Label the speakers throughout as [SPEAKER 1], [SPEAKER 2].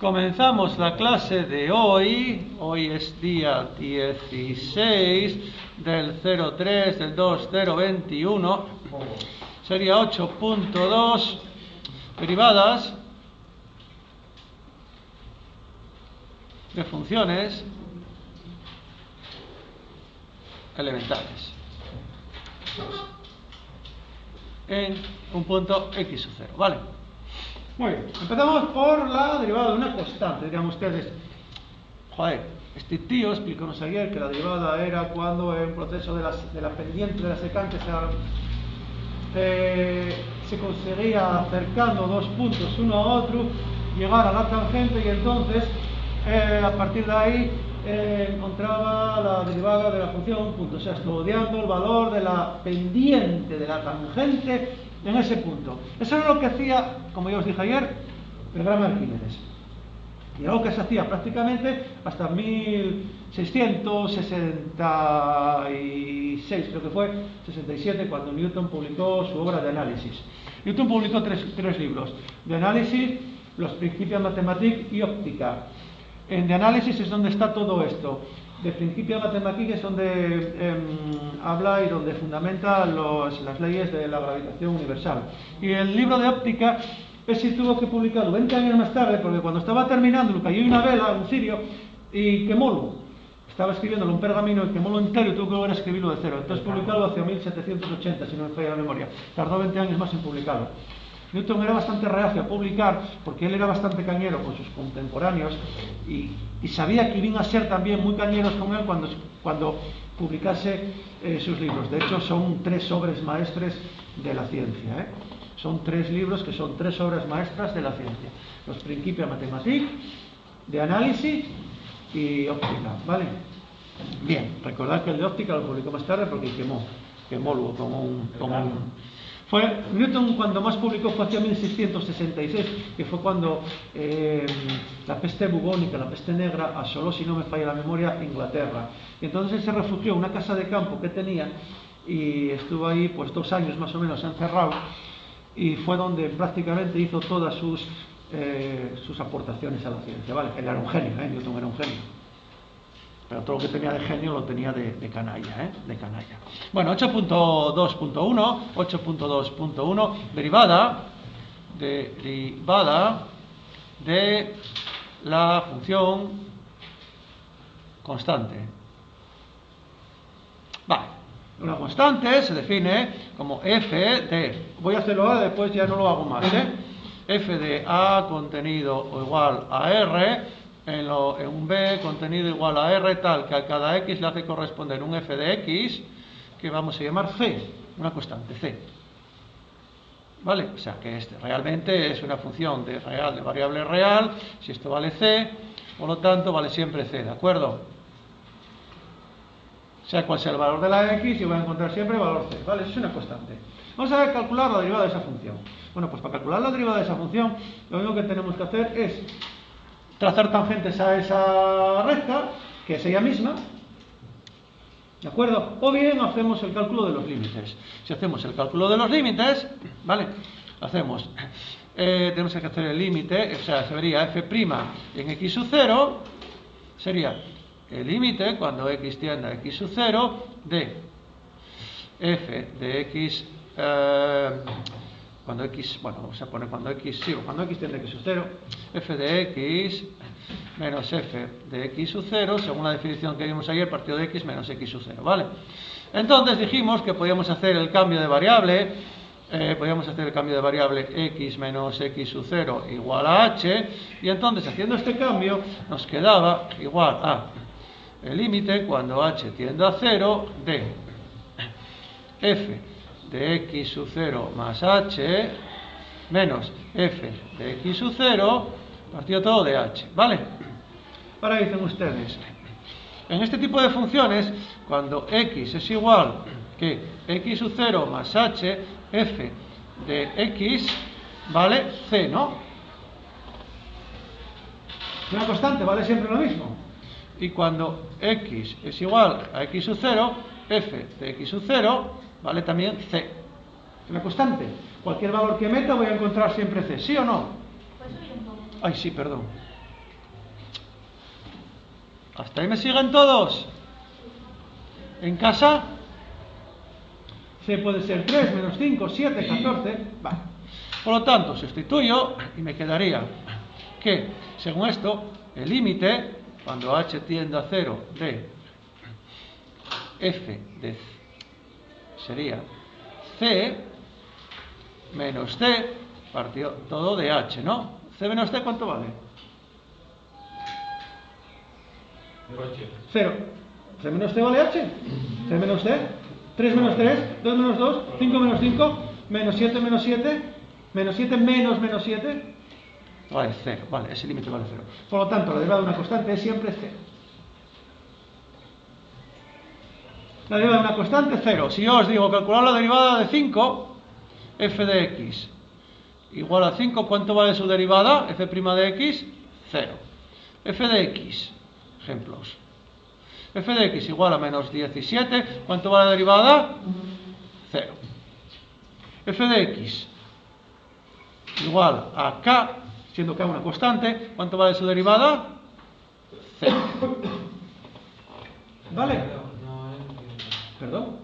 [SPEAKER 1] Comenzamos la clase de hoy. Hoy es día 16 del 03 del 2021. Sería 8.2, derivadas de funciones elementales en un punto x sub 0, ¿vale? Muy bien, empezamos por la derivada de una constante. Dirán ustedes, joder, este tío explicónos ayer que la derivada era cuando en un proceso de la pendiente de la secante se conseguía acercando dos puntos uno a otro, llegar a la tangente y entonces a partir de ahí encontraba la derivada de la función punto, o sea, estudiando el valor de la pendiente de la tangente en ese punto. Eso era lo que hacía, como ya os dije ayer, el gran Arquímedes. Y algo que se hacía prácticamente hasta 1666, creo que fue, 67, cuando Newton publicó su obra de análisis. Newton publicó tres libros, de análisis, los principios mathématiques y óptica. En de análisis es donde está todo esto. De principios mathématiques es donde habla y donde fundamenta las leyes de la gravitación universal. Y el libro de óptica ese tuvo que publicarlo 20 años más tarde, porque cuando estaba terminando cayó una vela, un cirio, y quemólo. Estaba escribiéndolo en un pergamino y quemólo entero y tuvo que volver a escribirlo de cero. Entonces publicarlo hacia 1780, si no me falla la memoria. Tardó 20 años más en publicarlo. Newton era bastante reacio a publicar porque él era bastante cañero con sus contemporáneos y sabía que iban a ser también muy cañeros con él cuando publicase sus libros. De hecho, son 3 obras maestras de la ciencia. Son 3 libros que son 3 obras maestras de la ciencia. Los principios mathématiques, de análisis y óptica, ¿vale? Bien, recordad que el de óptica lo publicó más tarde porque quemó luego como un Fue Newton cuando más publicó fue hacia 1666, que fue cuando la peste bubónica, la peste negra, asoló, si no me falla la memoria, Inglaterra. Y entonces él se refugió en una casa de campo que tenía y estuvo ahí pues 2 años más o menos encerrado, y fue donde prácticamente hizo todas sus aportaciones a la ciencia, ¿vale? Él era un genio, Newton era un genio. Pero todo lo que tenía de genio lo tenía de canalla, de canalla. Bueno, 8.2.1, derivada de la función constante. Vale, una constante se define como f de, voy a hacerlo ahora, después ya no lo hago más, f de a contenido o igual a r, en un b contenido igual a r, tal que a cada x le hace corresponder un f de x que vamos a llamar c, una constante c, ¿vale? O sea que este realmente es una función de variable real. Si esto vale c, por lo tanto vale siempre c, ¿de acuerdo? Sea cual sea el valor de la x, yo voy a encontrar siempre el valor c, ¿vale? Eso es una constante. Vamos a calcular la derivada de esa función. Bueno, pues para calcular la derivada de esa función, lo único que tenemos que hacer es trazar tangentes a esa recta, que es ella misma, ¿de acuerdo? O bien hacemos el cálculo de los límites. Si hacemos el cálculo de los límites, ¿vale? Hacemos, tenemos que hacer el límite, o sea, se vería f' en x sub 0, sería el límite cuando x tiende a x sub 0 de f de x, cuando x, bueno, vamos a poner cuando x tiende a x sub 0, f de x menos f de x sub 0, según la definición que vimos ayer, partido de x menos x sub 0, ¿vale? Entonces dijimos que podíamos hacer el cambio de variable, x menos x sub 0 igual a h, y entonces haciendo este cambio nos quedaba igual a el límite cuando h tiende a 0 de f de x sub 0 más h menos f de x sub 0 partido todo de h, ¿vale? Ahora dicen ustedes, en este tipo de funciones, cuando x es igual que x sub 0 más h, f de x vale c, ¿no? Una constante vale siempre lo mismo. Y cuando x es igual a x sub 0, f de x sub 0 vale también c. Es una constante. Cualquier valor que meta voy a encontrar siempre c, ¿sí o no? Ay, sí, perdón. ¿Hasta ahí me siguen todos? ¿En casa? C puede ser 3, menos 5, 7, 14. Vale. Por lo tanto, sustituyo y me quedaría que, según esto, el límite, cuando h tiende a 0 de f de sería c menos c partido todo de h, ¿no? C menos c, ¿cuánto vale? 0. C menos c vale h. C menos c. 3 menos 3, 2 menos 2, 5 menos 5, menos 7 menos 7, menos 7 menos 7. Vale, 0. Vale, ese límite vale 0. Por lo tanto, la derivada de una constante es siempre 0. La derivada de una constante, 0. Si yo os digo calcular la derivada de 5, f de x igual a 5, ¿cuánto vale su derivada? F' de x, 0. F de x, ejemplos. F de x igual a menos 17, ¿cuánto vale la derivada? 0. F de x igual a k, siendo k una constante, ¿cuánto vale su derivada? 0. ¿Vale? ¿Perdón?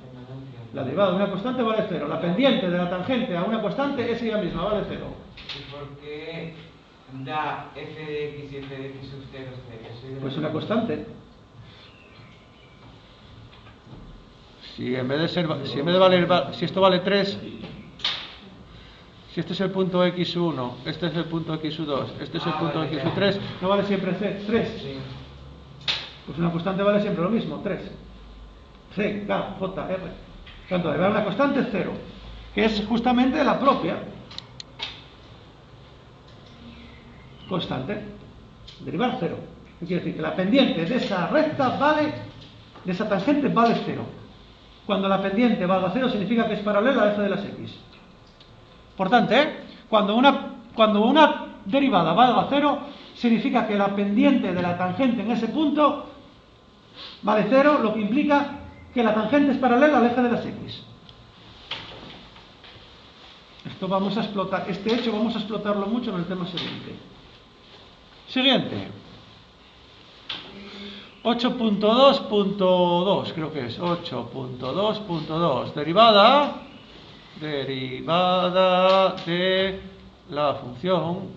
[SPEAKER 1] La derivada de una constante vale 0. La pendiente de la tangente a una constante es ella misma, vale 0.
[SPEAKER 2] ¿Y por qué da f de x y f de x sub 0, 0?
[SPEAKER 1] Pues una constante. Si en vez de valer, si esto vale 3, si este es el punto x1, este es el punto x2, este es el punto x3, ¿no vale siempre 3? Pues una constante vale siempre lo mismo, 3. C, K, J, R. Tanto derivar una constante es 0, que es justamente la propia constante. Derivar 0. ¿Qué quiere decir? Que la pendiente de esa recta vale, de esa tangente vale 0. Cuando la pendiente valga 0 significa que es paralela a f de las x. Por tanto, cuando una derivada valga 0, significa que la pendiente de la tangente en ese punto vale 0, lo que implica que la tangente es paralela al eje de las x. Esto vamos a explotar, este hecho vamos a explotarlo mucho en el tema siguiente. Siguiente. 8.2.2, creo que es 8.2.2. Derivada de la función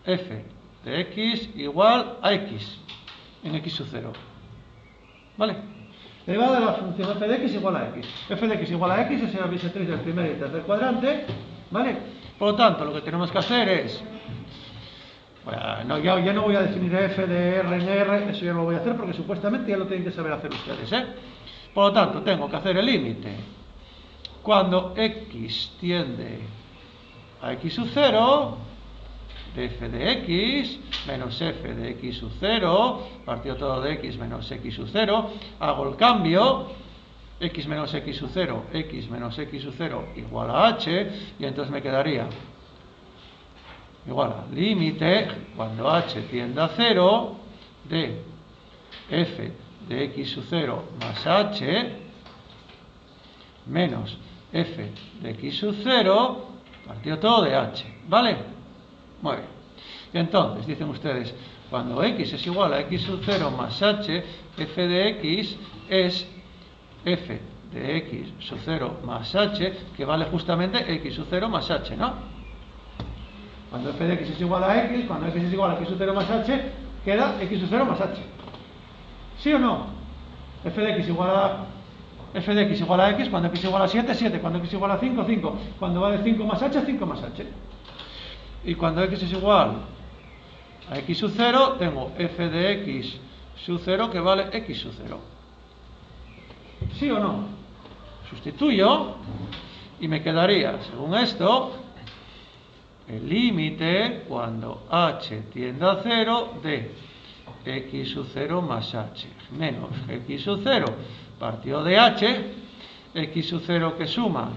[SPEAKER 1] f de x igual a x en x sub 0. ¿Vale? Derivada de la función f de x igual a x. F de x igual a x es la bisectriz del primer y tercer cuadrante. ¿Vale? Por lo tanto, lo que tenemos que hacer es... Bueno, ya no voy a definir f de r en r, eso ya no lo voy a hacer porque supuestamente ya lo tienen que saber hacer ustedes, ¿eh? Por lo tanto, tengo que hacer el límite. Cuando x tiende a x sub 0, de f de x menos f de x sub 0, partido todo de x menos x sub 0, hago el cambio, x menos x sub 0, x menos x sub 0 igual a h, y entonces me quedaría igual a límite, cuando h tiende a 0, de f de x sub 0 más h, menos f de x sub 0, partido todo de h, ¿vale? Muy bien. Y entonces, dicen ustedes, cuando x es igual a x sub 0 más h, f de x es f de x sub 0 más h, que vale justamente x sub 0 más h, ¿no? Cuando f de x es igual a x, cuando x es igual a x sub 0 más h, queda x sub 0 más h. ¿Sí o no? F de x igual a x, cuando x igual a 7, 7, cuando x igual a 5, 5, cuando vale 5 más h, 5 más h. Y cuando x es igual a x sub 0, tengo f de x sub 0 que vale x sub 0. ¿Sí o no? Sustituyo y me quedaría, según esto, el límite cuando h tiende a 0 de x sub 0 más h menos x sub 0 partido de h, x sub 0 que suma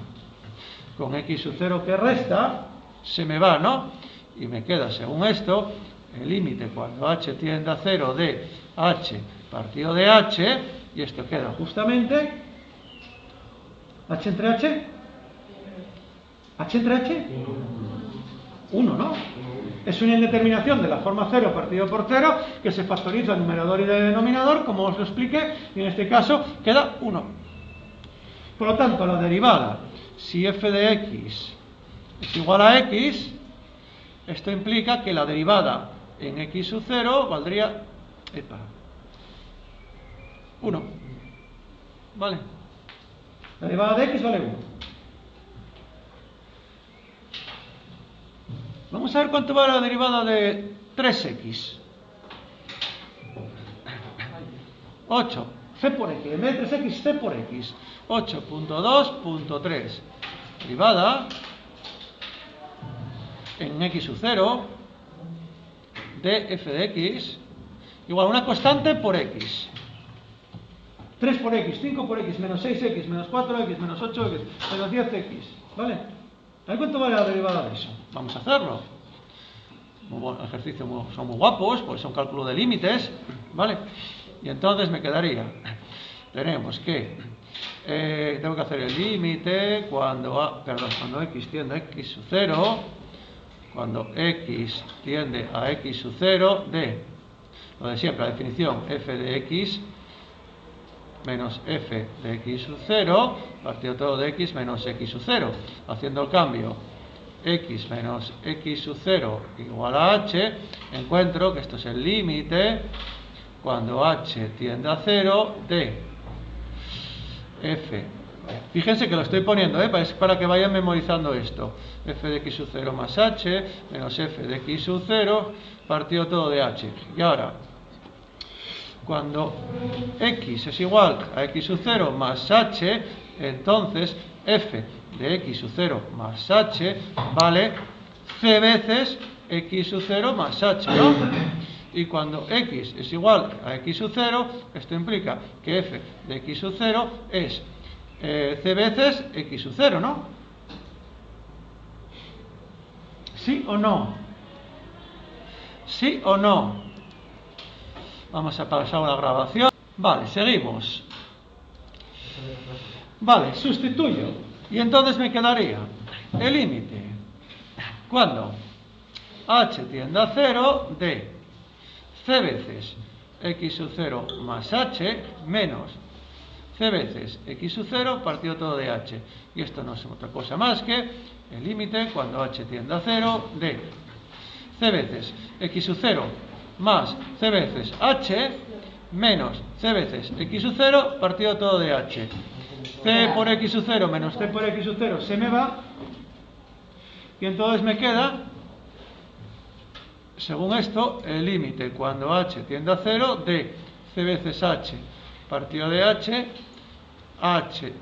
[SPEAKER 1] con x sub 0 que resta, se me va, ¿no? Y me queda, según esto, el límite cuando h tiende a 0 de h partido de h, y esto queda justamente h entre h, h entre h, 1, ¿no? Es una indeterminación de la forma 0 partido por 0 que se factoriza el numerador y el denominador, como os lo expliqué, y en este caso queda 1. Por lo tanto, la derivada, si f de x es igual a x, esto implica que la derivada en x sub 0 valdría 1. ¿Vale? La derivada de x vale 1. Vamos a ver cuánto vale la derivada de 3x. 8. C por x. En vez de 3x, c por x. 8.2.3. Derivada en x sub 0 de f de x igual a una constante por x. 3 por x, 5 por x, menos 6x, menos 4x, menos 8x, menos 10x. ¿Vale? A ver cuánto vale la derivada de eso. Vamos a hacerlo. Muy buen ejercicio, son muy guapos, pues son cálculo de límites. ¿Vale? Y entonces me quedaría. Tenemos que tengo que hacer el límite cuando x tiende a x sub 0. Cuando x tiende a x sub 0 de lo de siempre, la definición f de x menos f de x sub 0 partido todo de x menos x sub 0. Haciendo el cambio x menos x sub 0 igual a h, encuentro que esto es el límite cuando h tiende a 0 de f. Fíjense que lo estoy poniendo, para que vayan memorizando esto. F de x sub 0 más h menos f de x sub 0 partido todo de h. Y ahora, cuando x es igual a x sub 0 más h, entonces f de x sub 0 más h vale c veces x sub 0 más h, ¿no? Y cuando x es igual a x sub 0, esto implica que f de x sub 0 es c veces x sub 0, ¿no? ¿Sí o no? ¿Sí o no? Vamos a pasar a la grabación. Vale, seguimos. Vale, sustituyo. Y entonces me quedaría el límite. Cuando h tiende a 0 de c veces x sub 0 más h menos c veces x sub 0 partido todo de h. Y esto no es otra cosa más que el límite cuando h tiende a 0 de c veces x sub 0 más c veces h menos c veces x sub 0 partido todo de h. C por x sub 0 menos c por x sub 0 se me va. Y entonces me queda, según esto, el límite cuando h tiende a 0 de c veces h partido de h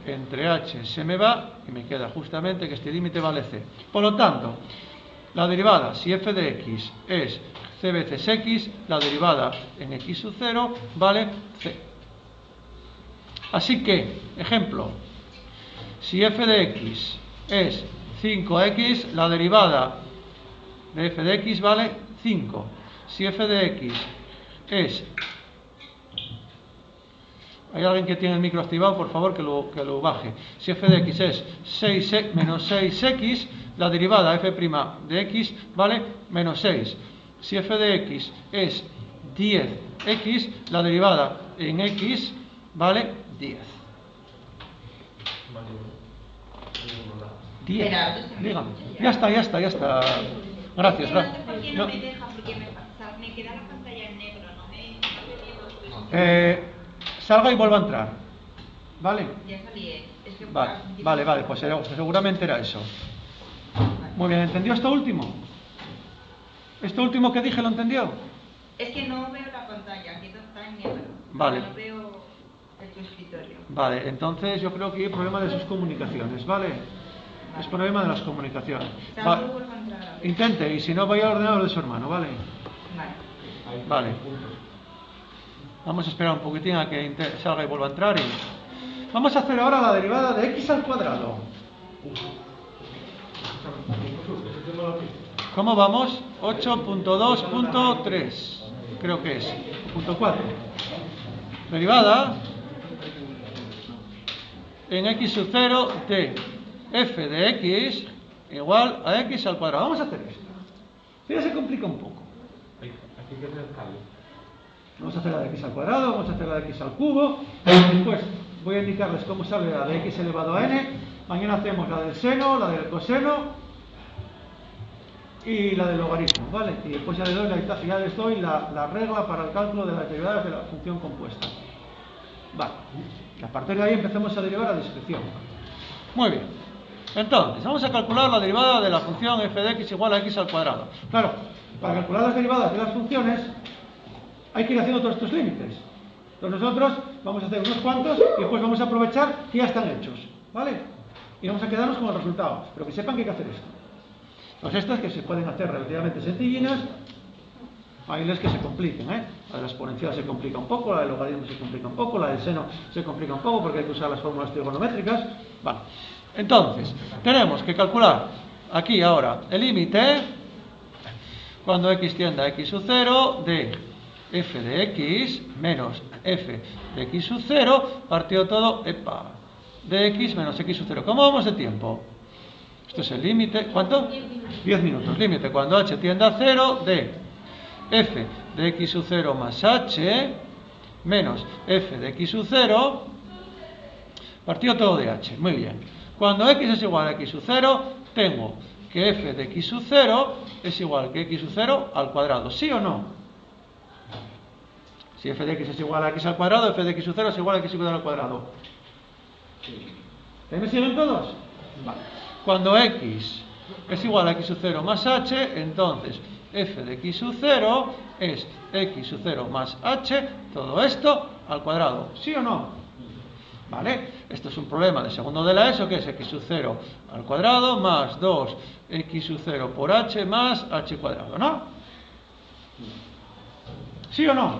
[SPEAKER 1] entre h se me va y me queda justamente que este límite vale c. Por lo tanto, la derivada, si f de x es c veces x, la derivada en x sub 0 vale c. Así que, ejemplo, si f de x es 5x, la derivada de f de x vale 5. Si f de x es... ¿Hay alguien que tiene el micro activado? Por favor, que lo baje. Si f de x es 6 menos 6x, la derivada f' de x vale menos 6. Si f de x es 10x, la derivada en x vale 10. 10. Dígame. Ya está. Gracias.
[SPEAKER 3] ¿Por qué no me deja? Porque me queda la pantalla en negro, no me...
[SPEAKER 1] Salga y vuelva a entrar. ¿Vale?
[SPEAKER 3] Ya salí, es que...
[SPEAKER 1] Vale, pues seguramente era eso. Muy bien, ¿entendió esto último? ¿Esto último que dije lo entendió?
[SPEAKER 3] Es que no veo la pantalla, aquí está en negro.
[SPEAKER 1] Vale.
[SPEAKER 3] No veo tu escritorio.
[SPEAKER 1] Vale, entonces yo creo que hay problema de sus comunicaciones, ¿vale? Es problema de las comunicaciones. Intente, y si no, vaya al ordenador de su hermano, ¿vale? Vale. Vamos a esperar un poquitín a que salga y vuelva a entrar. Vamos a hacer ahora la derivada de x al cuadrado. ¿Cómo vamos? 8.2.3, creo que es. Punto 4. Derivada en x sub 0 de f de x igual a x al cuadrado. Vamos a hacer esto. Ya se complica un poco.
[SPEAKER 2] Aquí que es el cambio.
[SPEAKER 1] Vamos a hacer la de x al cuadrado, vamos a hacer la de x al cubo. Después voy a indicarles cómo sale la de x elevado a n. Mañana hacemos la del seno, la del coseno y la del logaritmo, ¿vale? Y después ya les doy la regla para el cálculo de las derivadas de la función compuesta. Vale. Y a partir de ahí empezamos a derivar a discreción. Muy bien. Entonces, vamos a calcular la derivada de la función f de x igual a x al cuadrado. Claro, para calcular las derivadas de las funciones hay que ir haciendo todos estos límites. Entonces nosotros vamos a hacer unos cuantos y después vamos a aprovechar que ya están hechos, ¿vale? Y vamos a quedarnos con el resultado, pero que sepan que hay que hacer esto. Pues estas que se pueden hacer relativamente sencillinas, hay las que se complican, ¿eh? La de la exponencial se complica un poco, la del logaritmo se complica un poco, la del seno se complica un poco porque hay que usar las fórmulas trigonométricas. Vale. Entonces, tenemos que calcular aquí ahora el límite cuando x tiende a x sub 0 de f de x menos f de x sub 0 partido todo de x menos x sub 0. ¿Cómo vamos de tiempo? Esto es el límite. ¿Cuánto? 10 minutos. Límite cuando h tiende a 0 de f de x sub 0 más h menos f de x sub 0 partido todo de h. Muy bien. Cuando x es igual a x sub 0, tengo que f de x sub 0 es igual que x sub 0 al cuadrado. ¿Sí o no? Si f de x es igual a x al cuadrado, f de x sub 0 es igual a x sub 0 al cuadrado. ¿Me siguen todos? Vale. Cuando x es igual a x sub 0 más h, entonces f de x sub 0 es x sub 0 más h, todo esto al cuadrado. ¿Sí o no? ¿Vale? Esto es un problema de segundo de la ESO, que es x sub 0 al cuadrado más 2x sub 0 por h más h cuadrado, ¿no? ¿Sí o no?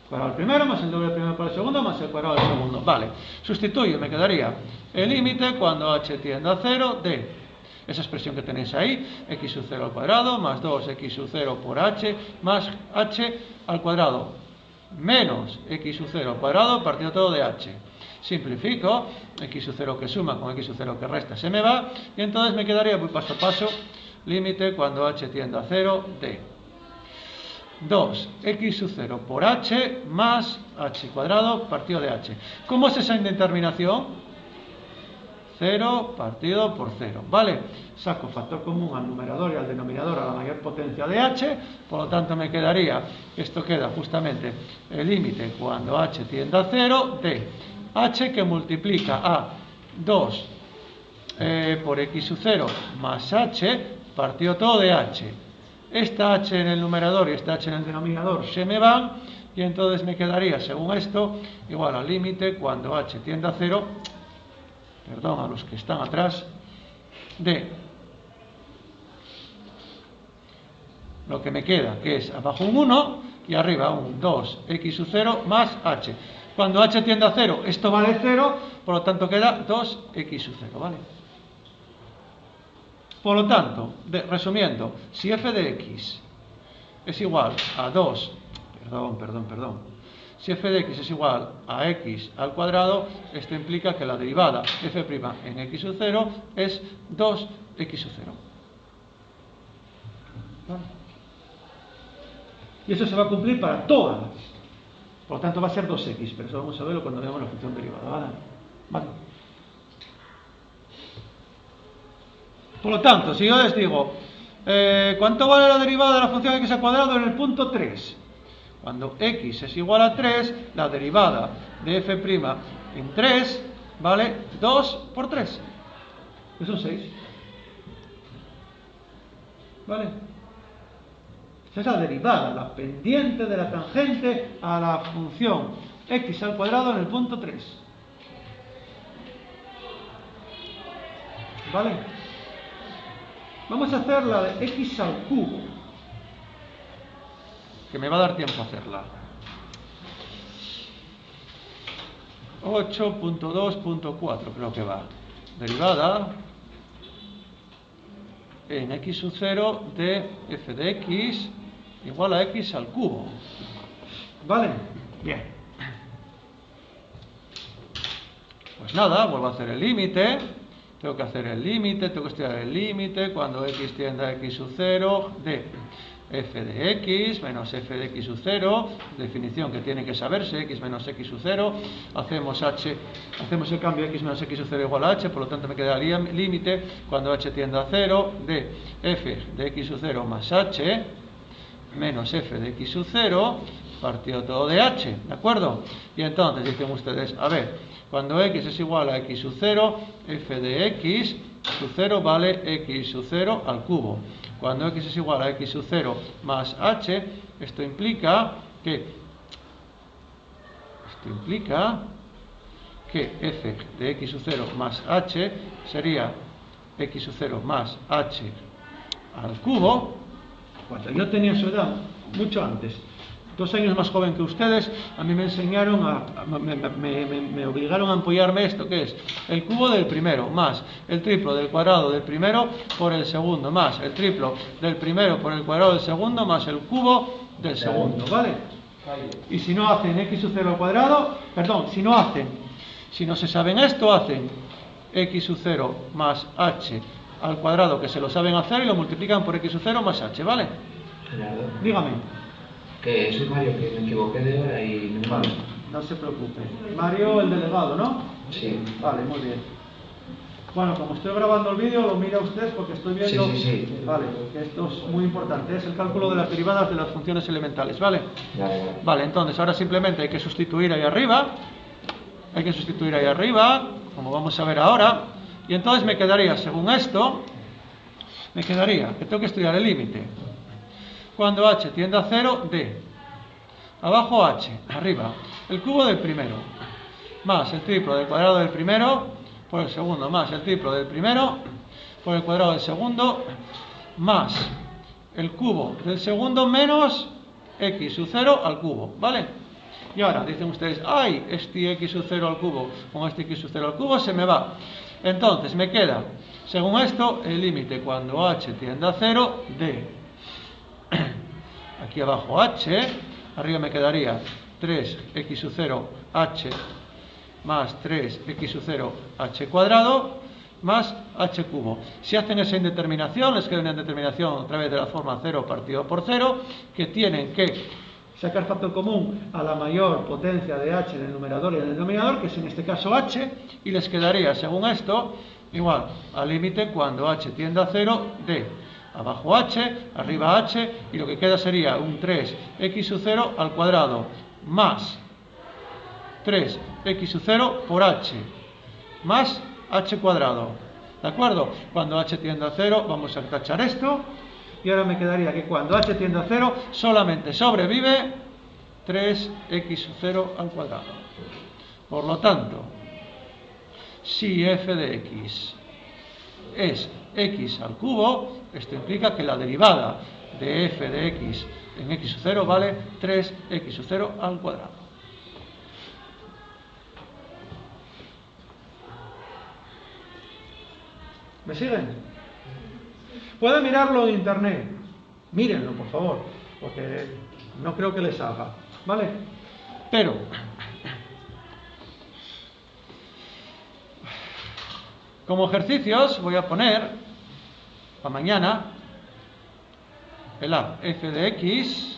[SPEAKER 1] Cuadrado al primero más el doble del primero por el segundo más el cuadrado del segundo. Vale. Sustituyo, me quedaría el límite cuando h tiende a 0 de esa expresión que tenéis ahí, x sub 0 al cuadrado más 2x sub 0 por h más h al cuadrado menos x sub 0 al cuadrado partido todo de h. Simplifico, x sub 0 que suma con x sub 0 que resta se me va, y entonces me quedaría, voy paso a paso, límite cuando h tiende a 0 de 2x sub 0 por h más h cuadrado partido de h. ¿Cómo es esa indeterminación? 0 partido por 0, ¿vale? Saco factor común al numerador y al denominador a la mayor potencia de h, por lo tanto me quedaría, esto queda justamente el límite cuando h tiende a 0 de h que multiplica a 2 por x sub 0 más h partido todo de h. Esta h en el numerador y esta h en el denominador se me van, y entonces me quedaría, según esto, igual al límite cuando h tiende a 0, perdón a los que están atrás, de lo que me queda, que es abajo un 1 y arriba un 2x sub 0 más h. Cuando h tiende a 0, esto vale 0, por lo tanto queda 2x sub 0, ¿vale? Por lo tanto, resumiendo, si f de x es igual a 2, si f de x es igual a x al cuadrado, esto implica que la derivada f' en x sub 0 es 2x sub 0. ¿Vale? Y eso se va a cumplir para todas. Por lo tanto va a ser 2x, pero eso vamos a verlo cuando veamos la función derivada. ¿Vale? Por lo tanto, si yo les digo, ¿cuánto vale la derivada de la función x al cuadrado en el punto 3? Cuando x es igual a 3, la derivada de f' en 3 vale 2 por 3, que son 6. ¿Vale? Esa es la derivada, la pendiente de la tangente a la función x al cuadrado en el punto 3. ¿Vale? Vamos a hacer la de x al cubo, que me va a dar tiempo a hacerla. 8.2.4 creo que va. Derivada en x sub 0 de f de x igual a x al cubo. ¿Vale? Bien. Pues nada, vuelvo a hacer el límite. tengo que hacer el límite, tengo que estudiar el límite, cuando x tiende a x sub 0, de f de x menos f de x sub 0, definición que tiene que saberse, x menos x sub 0, hacemos el cambio x menos x sub 0 igual a h, por lo tanto me queda el límite, cuando h tiende a 0, de f de x sub 0 más h, menos f de x sub 0, partido todo de h, ¿de acuerdo? Y entonces dicen ustedes, a ver, cuando x es igual a x sub 0, f de x sub 0 vale x sub 0 al cubo. Cuando x es igual a x sub 0 más h, esto implica que f de x sub 0 más h sería x sub 0 más h al cubo. Cuando yo tenía su edad, mucho antes, 2 años más joven que ustedes, a mí me enseñaron, me obligaron a apoyarme esto, que es el cubo del primero más el triplo del cuadrado del primero por el segundo más el triplo del primero por el cuadrado del segundo más el cubo del segundo, ¿vale? Y si no hacen x sub 0 al cuadrado, perdón, si no se saben esto, hacen x sub 0 más h al cuadrado, que se lo saben hacer, y lo multiplican por x sub 0 más h, ¿vale?
[SPEAKER 4] Gerardo.
[SPEAKER 1] Dígame.
[SPEAKER 4] Que soy Mario, que me equivoqué de hora y no
[SPEAKER 1] Vale, no se preocupe. Mario, el delegado, ¿no?
[SPEAKER 4] Sí.
[SPEAKER 1] Vale, muy bien. Bueno, como estoy grabando el vídeo, lo mira usted porque estoy viendo...
[SPEAKER 4] Sí.
[SPEAKER 1] Vale, que esto es muy importante. Es el cálculo de las derivadas de las funciones elementales, ¿vale? Vale, entonces ahora simplemente hay que sustituir ahí arriba. Como vamos a ver ahora. Y entonces me quedaría, según esto, que tengo que estudiar el límite. Cuando h tiende a 0, d. Abajo h, arriba, el cubo del primero, más el triplo del cuadrado del primero, por el segundo, más el triplo del primero, por el cuadrado del segundo, más el cubo del segundo, menos x sub 0 al cubo, ¿vale? Y ahora dicen ustedes, ¡ay! Este x sub 0 al cubo con este x sub 0 al cubo se me va. Entonces me queda, según esto, el límite cuando h tiende a 0, d. Aquí abajo h, arriba me quedaría 3x sub 0 h más 3x sub 0 h cuadrado más h cubo. Si hacen esa indeterminación, les queda una indeterminación a través de la forma 0 partido por 0, que tienen que sacar factor común a la mayor potencia de h en el numerador y en el denominador, que es en este caso h, y les quedaría, según esto, igual al límite cuando h tiende a 0, d. Abajo h, arriba h, y lo que queda sería un 3x sub 0 al cuadrado más 3x sub 0 por h más h cuadrado. ¿De acuerdo? Cuando h tiende a 0 vamos a tachar esto, y ahora me quedaría que cuando h tiende a 0 solamente sobrevive 3x sub 0 al cuadrado. Por lo tanto, si f de x es x al cubo, esto implica que la derivada de f de x en x sub 0 vale 3x sub 0 al cuadrado. ¿Me siguen? Pueden mirarlo en internet. Mírenlo, por favor, porque no creo que les salga, ¿vale? Pero como ejercicios voy a poner para mañana el a f de x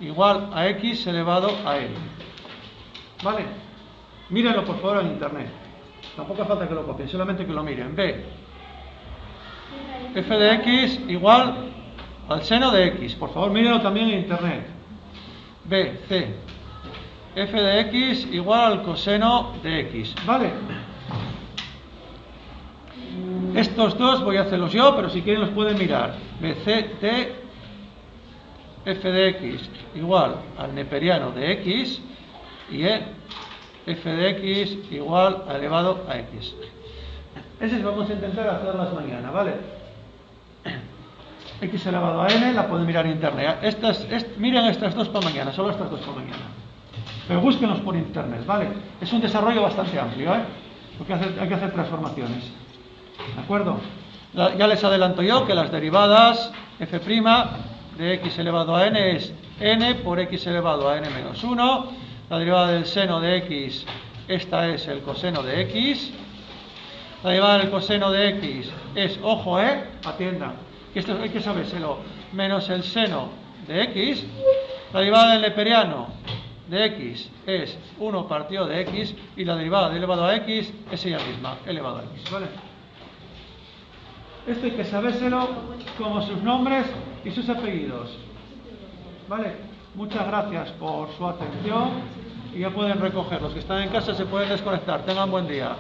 [SPEAKER 1] igual a x elevado a n. ¿Vale? Mírenlo por favor en internet. Tampoco hace falta que lo copien, solamente que lo miren. B, f de x igual al seno de x. Por favor, mírenlo también en internet. B, C, f de x igual al coseno de x. ¿Vale? Estos dos voy a hacerlos yo, pero si quieren los pueden mirar. B, C, D, f de x igual al neperiano de x, y E, f de x igual a elevado a x. Esas vamos a intentar hacerlas mañana, ¿vale? X elevado a n la pueden mirar en internet. Miren estas dos para mañana, solo estas dos para mañana. Pero búsquenlos por internet, ¿vale? Es un desarrollo bastante amplio, ¿eh? Porque hay que hacer transformaciones. ¿De acuerdo? Ya les adelanto yo que las derivadas f' de x elevado a n es n por x elevado a n menos 1. La derivada del seno de x, esta es el coseno de x. La derivada del coseno de x es, ojo, atiendan, que esto hay que sabérselo, menos el seno de x. La derivada del neperiano de x es 1 partido de x, y la derivada de elevado a x es ella misma, elevado a x, ¿vale? Esto hay que sabérselo como sus nombres y sus apellidos, ¿vale? Muchas gracias por su atención y ya pueden recoger. Los que están en casa se pueden desconectar. Tengan buen día.